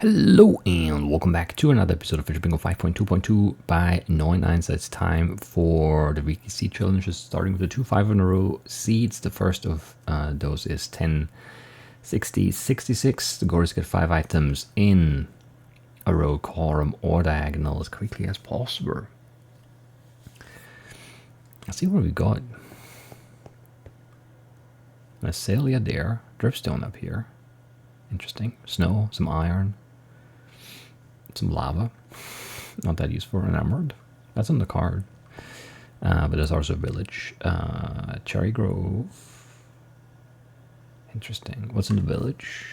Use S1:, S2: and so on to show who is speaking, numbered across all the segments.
S1: Hello and welcome back to another episode of Fetchr Bingo 5.2.2 by NeunEinser. It's time for the weekly seed challenges, starting with the 2 5 in a row seeds. The first of those is 10, 60, 66. The goal is to get 5 items in a row, column, or diagonal as quickly as possible. Let's see what we got. A Azalea there, dripstone up here. Interesting. Snow, some iron. Some lava, not that useful. An emerald, that's on the card. But there's also a village. Cherry Grove. Interesting. What's in the village?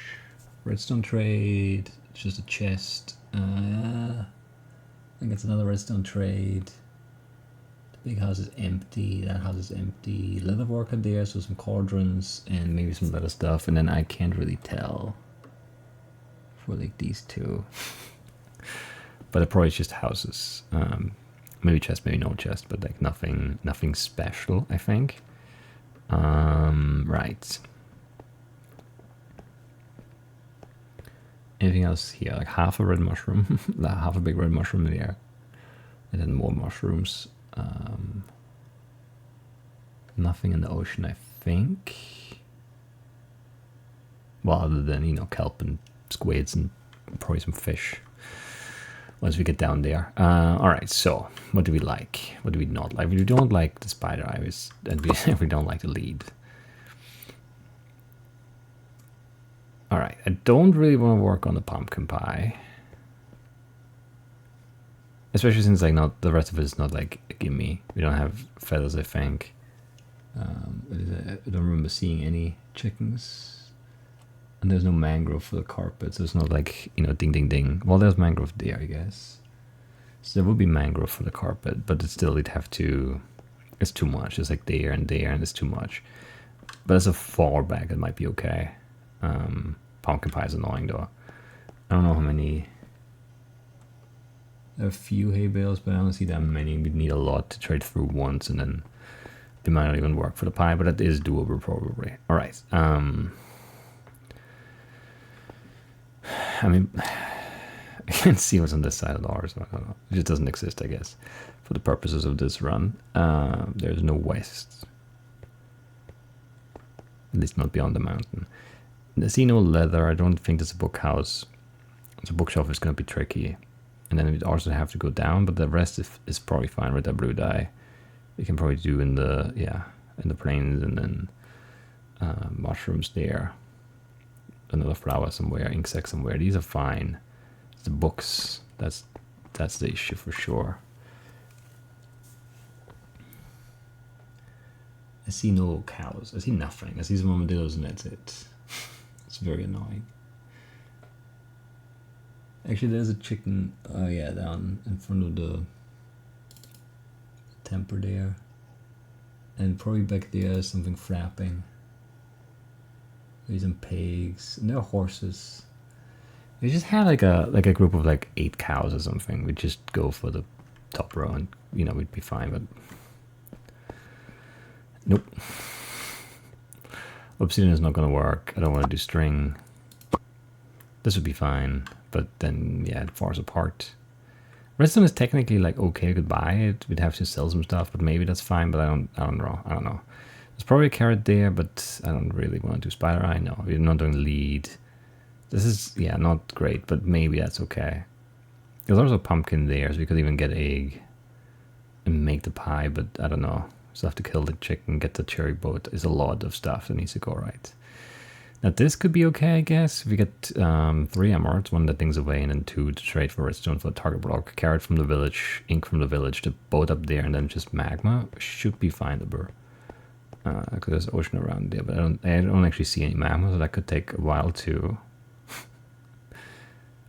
S1: Redstone trade. It's just a chest. I think it's another redstone trade. The big house is empty. That house is empty. Leather worker there, so some cauldrons and maybe some leather stuff. And then I can't really tell for like these two. But it probably is just houses. Maybe chest, maybe no chest, but like nothing special, I think. Right. Anything else here? Like half a red mushroom, half a big red mushroom in the air, and then more mushrooms. Nothing in the ocean, I think. Well, other than kelp and squids and probably some fish. Once we get down there. Alright, so what do we like? What do we not like? We don't like the spider iris, and we don't like the lead. Alright, I don't really want to work on the pumpkin pie. Especially since like not the rest of it is not like a gimme. We don't have feathers, I think. I don't remember seeing any chickens. And there's no mangrove for the carpet, so it's not like, ding ding ding. Well, there's mangrove there, I guess. So there would be mangrove for the carpet, but it's too much. It's like there, and it's too much. But as a fallback, it might be okay. Pumpkin pie is annoying though. I don't know how many. There are a few hay bales, but I don't see that many. We'd need a lot to trade through once, and then they might not even work for the pie, but it is doable probably. Alright. I mean, I can't see what's on this side of the R, so I don't know. It just doesn't exist, I guess, for the purposes of this run. There's no west. At least not beyond the mountain. I see no leather. I don't think there's a book house. So bookshelf is going to be tricky. And then we'd also have to go down, but the rest is probably fine with that blue dye. We can probably do in the plains, and then mushrooms there. Another flower somewhere, ink sac somewhere. These are fine. It's the books, that's the issue for sure. I see no cows. I see nothing. I see some armadillos, and that's it. It's very annoying. Actually, there's a chicken. Oh yeah, down in front of the temper there, and probably back there is something flapping. There's some pigs, and there are horses. We just had like a group of like 8 cows or something. We'd just go for the top row, and we'd be fine. But nope, obsidian is not gonna work. I don't want to do string. This would be fine, but then yeah, it falls apart. Redstone is technically like okay, we could buy it. We'd have to sell some stuff, but maybe that's fine. But I don't know. There's probably a carrot there, but I don't really want to do spider eye. No, we're not doing lead. This is, yeah, not great, but maybe that's okay. There's also a pumpkin there, so we could even get egg and make the pie, but I don't know. So I have to kill the chicken, get the cherry boat. There's a lot of stuff that needs to go right. Now this could be okay, I guess. If we get 3 emeralds, 1 that things away, and then 2 to trade for redstone for a target block. Carrot from the village, ink from the village, the boat up there, and then just magma should be findable. Because there's ocean around there, but I don't actually see any magma, so that could take a while too.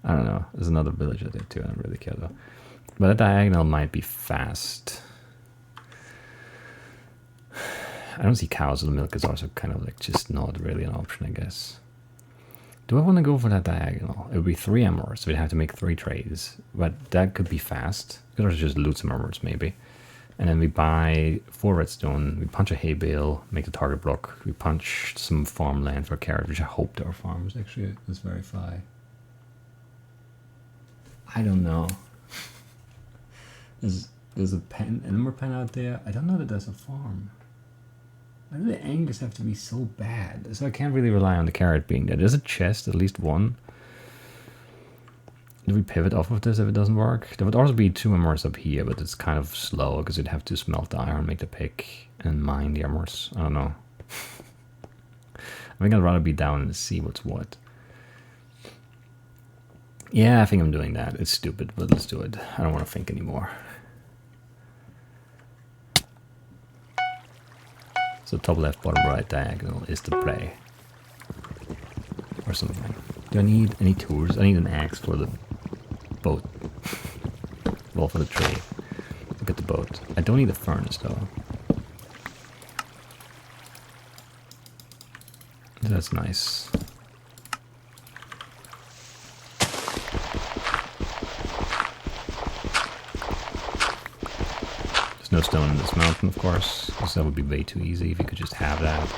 S1: I don't know. There's another village there too. I don't really care though. But a diagonal might be fast. I don't see cows, so the milk is also kind of like just not really an option, I guess. Do I want to go for that diagonal? It would be 3 emeralds, so we'd have to make 3 trades. But that could be fast. We could also just loot some emeralds maybe. And then we buy 4 redstone, we punch a hay bale, make the target block, we punch some farmland for a carrot, which I hope there are farms, actually, let's verify. I don't know. There's a pen, a number pen out there. I don't know that there's a farm. Why do the angles have to be so bad? So I can't really rely on the carrot being there. There's a chest, at least one. Do we pivot off of this if it doesn't work? There would also be 2 emeralds up here, but it's kind of slow because you'd have to smelt the iron, make the pick, and mine the emeralds. I don't know. I think I'd rather be down and see what's what. Yeah, I think I'm doing that. It's stupid, but let's do it. I don't want to think anymore. So top left, bottom right diagonal is the play. Or something. Do I need any tools? I need an axe for the boat. Well, for the tree. Look at the boat. I don't need a furnace though. That's nice. There's no stone in this mountain, of course, because that would be way too easy if you could just have that.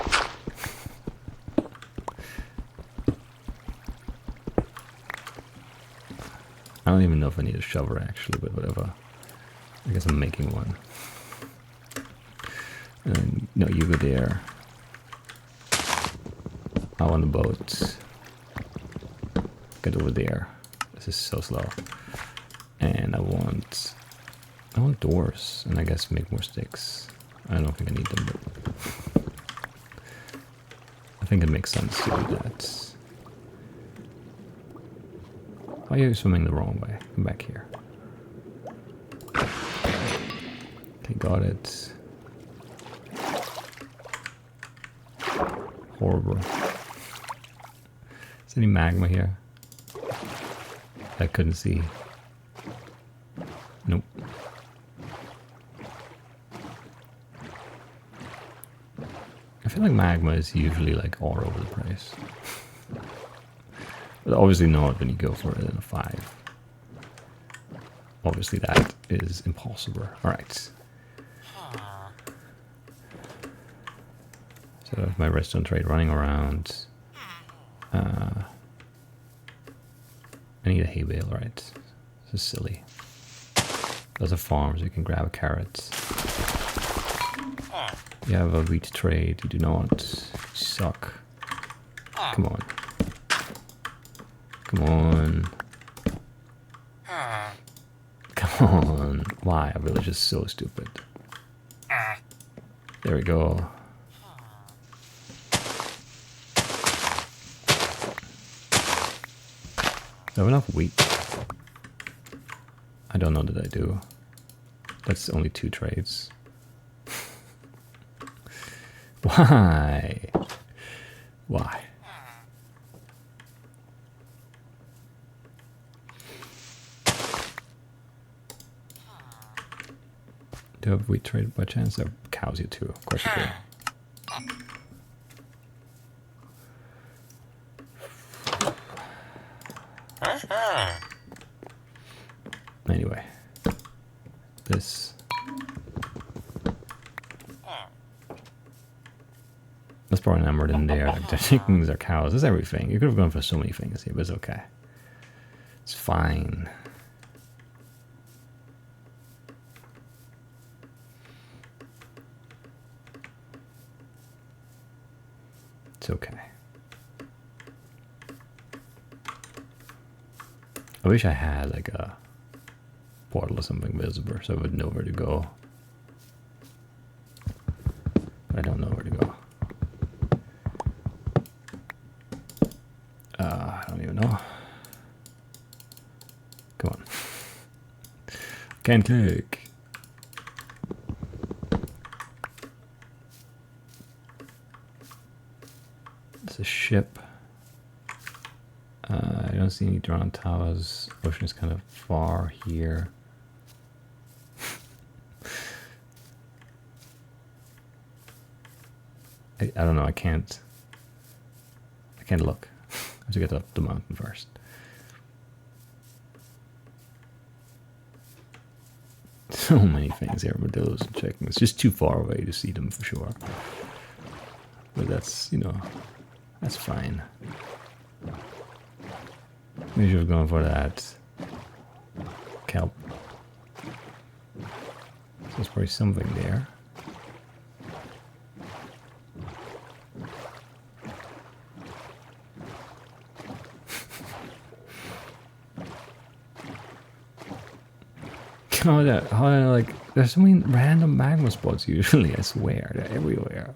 S1: I don't even know if I need a shovel actually, but whatever. I guess I'm making one. And no, you go there. I want a boat. Get over there. This is so slow. And I want doors, and I guess make more sticks. I don't think I need them, but I think it makes sense to do that. Why are you swimming the wrong way? Come back here. Okay, got it. Horrible. Is any magma here? I couldn't see. Nope. I feel like magma is usually like all over the place. But obviously not when you go for it in a 5. Obviously that is impossible. Alright. So my redstone trade running around. I need a hay bale, right? This is silly. There's a farm, so you can grab a carrot. You have a wheat trade, you do not. You suck. Come on. Come on. Come on. Why? Our village is so stupid. There we go. Do I have enough wheat? I don't know that I do. That's only 2 trades. Why? Why? Do I have wheat trade by chance? There are cows here too. Of course you do. Anyway, this. That's probably an emerald in there. Like, the chickens are cows. There's everything. You could have gone for so many things here, but it's okay. It's fine. It's okay. I wish I had like a portal or something visible so I would know where to go. But I don't know where to go. I don't even know. Come on. Can't click. It's a ship. I don't see any drone towers. Ocean is kind of far here. I don't know. I can't look. I have to get up the mountain first. So many things here with those and checking. It's just too far away to see them for sure. But that's, you know, that's fine. Maybe should have gone for that. kelp. So there's probably something there. Like, there's so many random magma spots usually, I swear. They're everywhere.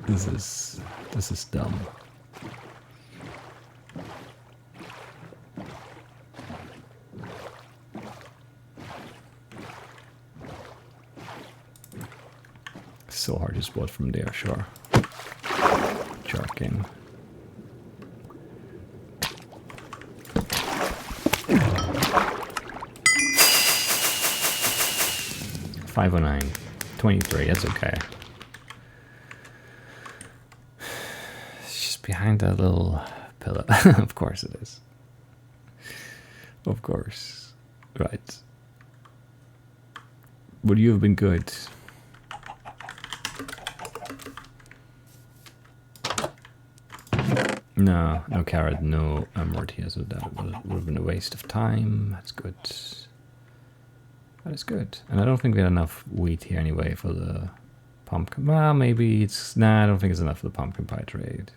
S1: This is dumb. So hard to spot from there, sure. Jarking. $509, 23. That's okay. It's just behind that little pillar. Of course it is. Of course. Right. Would you have been good? No, no carrot, no emerald here, so that would have been a waste of time. That's good. That is good. And I don't think we had enough wheat here anyway for the pumpkin. Well, maybe it's... Nah, I don't think it's enough for the pumpkin pie trade.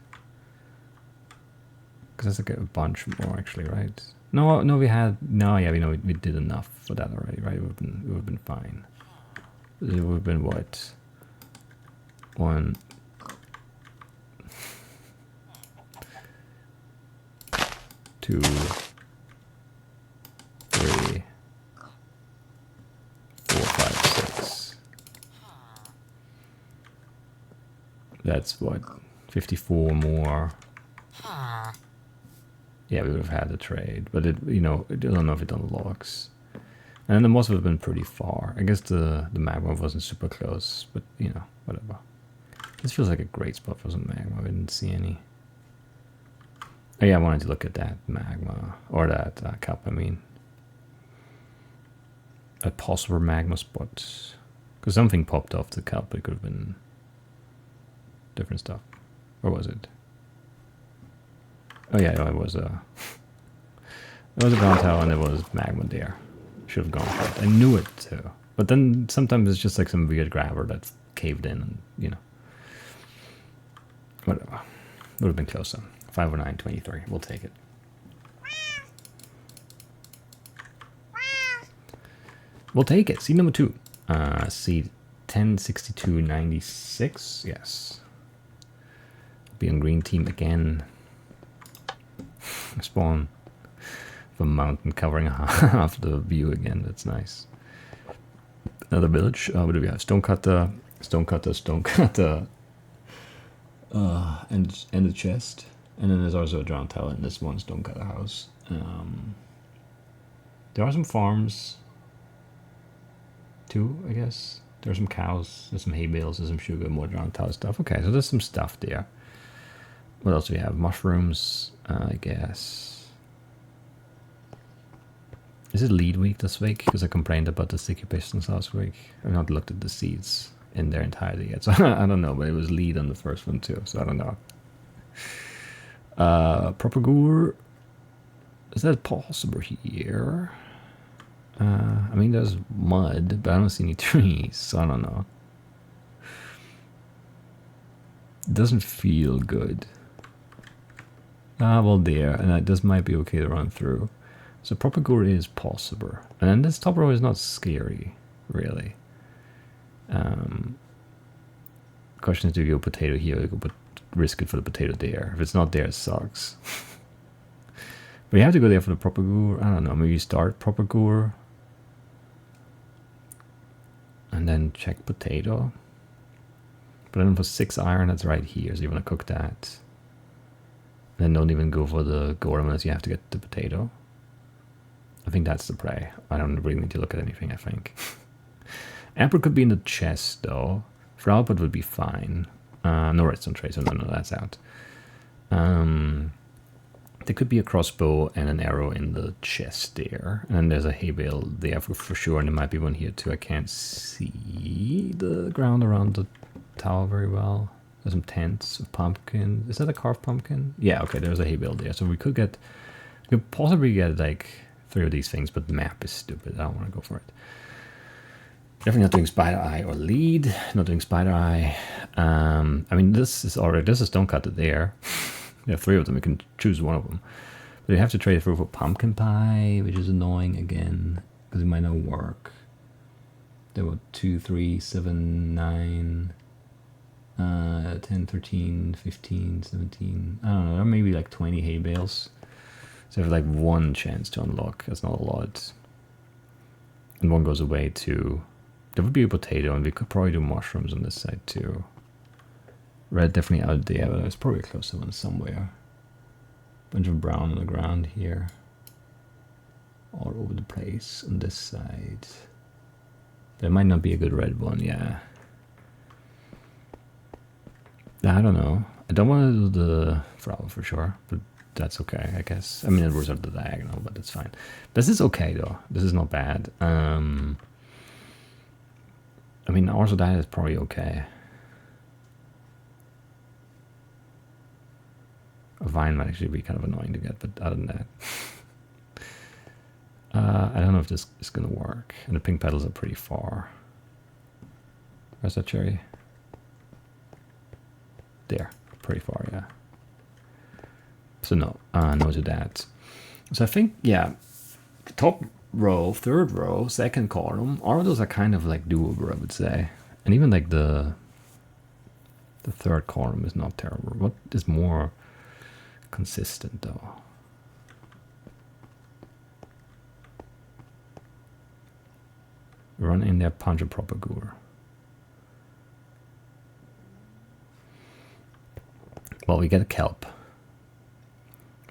S1: Because that's like a bunch more, actually, right? No, we had... No, yeah, we did enough for that already, right? It would have been fine. It would have been what? 1... 2... 3... 4, 5, 6. That's what? 54 more. Yeah, we would have had the trade, but it, I don't know if it unlocks. And the most would have been pretty far. I guess the magma wasn't super close, but whatever. This feels like a great spot for some magma. I didn't see any. Oh yeah, I wanted to look at that magma, or that cup, I mean. A possible magma spot. Because something popped off the cup, it could have been different stuff. Or was it? Oh yeah, it was a... It was a ground tower and there was magma there. Should have gone for it. I knew it too. But then sometimes it's just like some weird grabber that caved in and, whatever. Would have been closer. 509.23. We'll take it. We'll take it. Seed number 2. Seed 1062.96. Yes. Be on green team again. Spawn the mountain covering half the view again. That's nice. Another village. What do we have? Stonecutter, and the chest. And then there's also a drowned tower in this one stonecutter house. There are some farms too, I guess. There's some cows, there's some hay bales, there's some sugar, more drowned tower stuff. Okay, so there's some stuff there. What else do we have? Mushrooms, I guess. Is it lead week this week? Because I complained about the sticky pistons last week. I've not looked at the seeds in their entirety yet, so I don't know, but it was lead on the first one too, so I don't know. Propagure. Is that possible here? I mean, there's mud, but I don't see any trees, so I don't know. It doesn't feel good. Well, there, and this might be okay to run through. So propagure is possible, and this top row is not scary, really. Question is, do you go potato here, or you go risk it for the potato there? If it's not there, it sucks. But you have to go there for the propagure. I don't know, maybe start propagure. And then check potato. But then for 6 iron, that's right here, so you want to cook that. Then don't even go for the golem unless you have to get the potato. I think that's the play. I don't really need to look at anything, I think. Emperor could be in the chest, though. For output would be fine. No redstone trace, so no, that's out. There could be a crossbow and an arrow in the chest there. And then there's a hay bale there for sure, and there might be one here too. I can't see the ground around the tower very well. There's some tents of pumpkin. Is that a carved pumpkin? Yeah, okay, there's a hay bale there. So we could get You could possibly get like 3 of these things, but the map is stupid. I don't want to go for it. Definitely not doing spider eye or lead. Not doing spider eye. I mean, this is don't cut it there. You have 3 of them. You can choose one of them. But you have to trade it through for pumpkin pie, which is annoying again because it might not work. There were 2, 3, 7, 9, 10, 13, 15, 17. I don't know. There are maybe like 20 hay bales. So you have like 1 chance to unlock. That's not a lot. And 1 goes away to... There would be a potato, and we could probably do mushrooms on this side too. Red definitely out there, but there's probably a closer one somewhere. Bunch of brown on the ground here. All over the place on this side. There might not be a good red one, yeah. I don't know. I don't want to do the flower for sure, but that's okay, I guess. I mean, it was at the diagonal, but it's fine. This is okay, though. This is not bad. I mean, also that is probably okay. A vine might actually be kind of annoying to get, but other than that. I don't know if this is going to work. And the pink petals are pretty far. Where's that cherry? There. Pretty far, yeah. So no. No to that. So I think, yeah. The top row, 3rd row, 2nd column, all of those are kind of like doable, I would say. And even like the 3rd column is not terrible. What is more consistent though? Run in there, punch a propagator. Well, we get a kelp.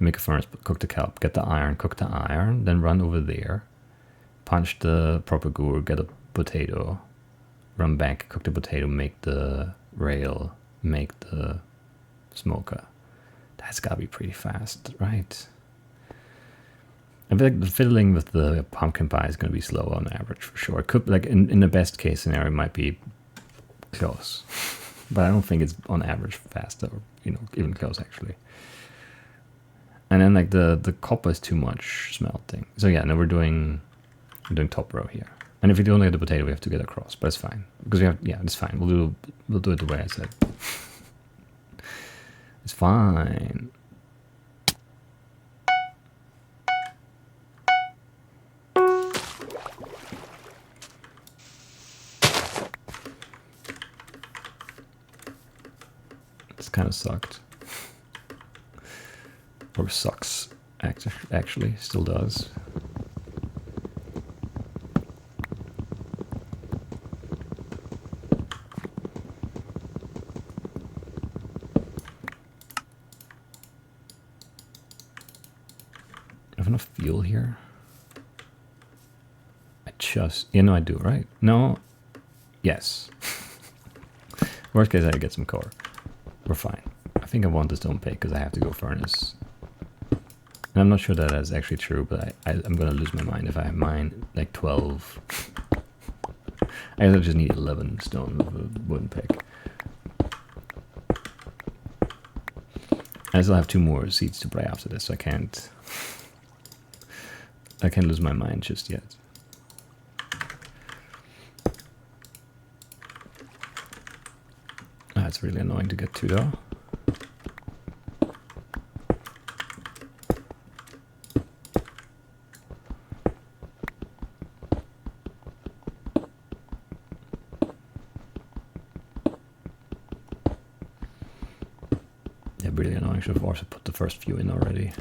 S1: Make a furnace, cook the kelp, get the iron, cook the iron, then run over there, punch the propagator, get a potato, run back, cook the potato, make the rail, make the smoker. That's gotta be pretty fast, right? I feel like the fiddling with the pumpkin pie is gonna be slow on average for sure. It could, like in the best case scenario, it might be close, but I don't think it's on average faster, you know, even close actually. And then like the copper is too much smelting. So yeah, now we're doing top row here. And if we don't get the potato, we have to get across, but it's fine. Because we have, yeah, it's fine. We'll do it the way I said. It's fine. This kind of sucked. Or sucks, actually, still does. I have enough fuel here. You know I do, right? No? Yes. Worst case, I get some core. We're fine. I think I want this don't pay because I have to go furnace. And I'm not sure that that's actually true, but I'm going to lose my mind if I mine like 12. I guess I just need 11 stone with a wooden pick. I still have 2 more seeds to play after this, so I can't lose my mind just yet. That's really annoying to get to though. Yeah, really annoying. Should have also put the first few in already.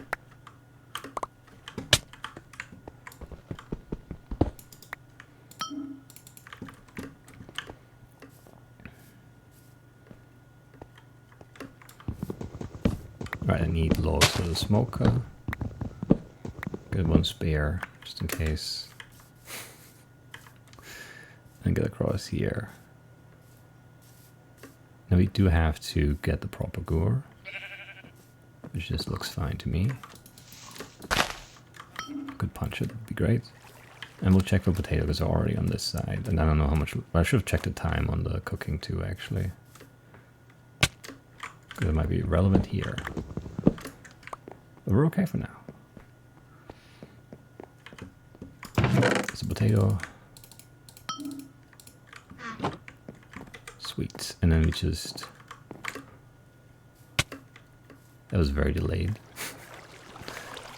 S1: Right, I need logs for the smoker. Get 1 spare, just in case. And get across here. Now we do have to get the propagator, which just looks fine to me. Could punch it, would be great. And we'll check for potato because they're already on this side. And I don't know how much, I should have checked the time on the cooking too, actually. Because it might be relevant here. But we're okay for now. potato. Sweet. And then we just... That was very delayed.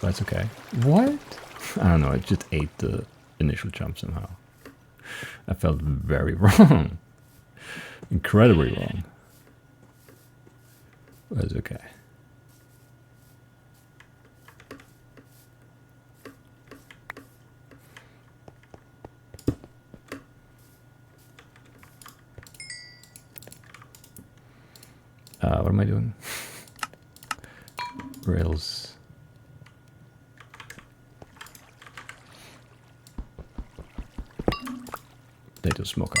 S1: But that's okay. What? I don't know, it just ate the initial jump somehow. I felt very wrong. Incredibly wrong. But it's okay. What am I doing? Rails. Potato smoker.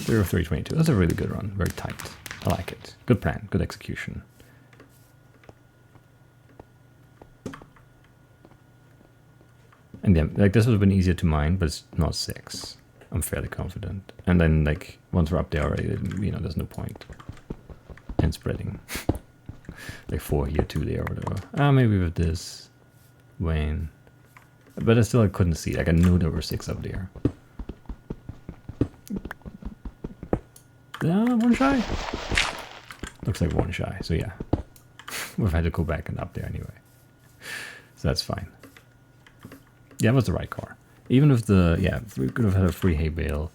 S1: 0-3-22. That's a really good run. Very tight. I like it. Good plan. Good execution. And yeah, like this would have been easier to mine, but it's not 6. I'm fairly confident. And then like once we're up there already, you know, there's no point. And spreading. Like 4 here, 2 there, or whatever. Maybe with this. Wayne. But I still couldn't see. Like I knew there were 6 up there. One shy. Looks like 1 shy. So yeah. We've had to go back and up there anyway. So that's fine. Yeah, it was the right car. Even with the, yeah, we could have had a free hay bale.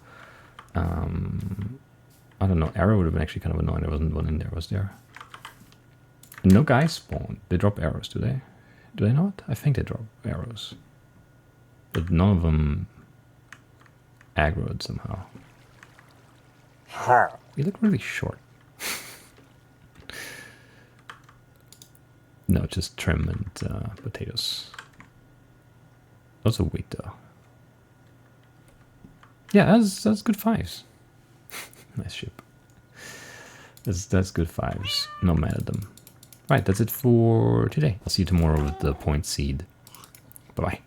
S1: I don't know, arrow would have been actually kind of annoying. There wasn't one in there, was there? And no guys spawned. They drop arrows, do they? Do they not? I think they drop arrows. But none of them aggroed somehow. You look really short. No, just trim and potatoes. Also wheat though. Yeah, that's good 5s. Nice ship. That's good 5s. Not mad at them. Right, that's it for today. I'll see you tomorrow with the point seed. Bye bye.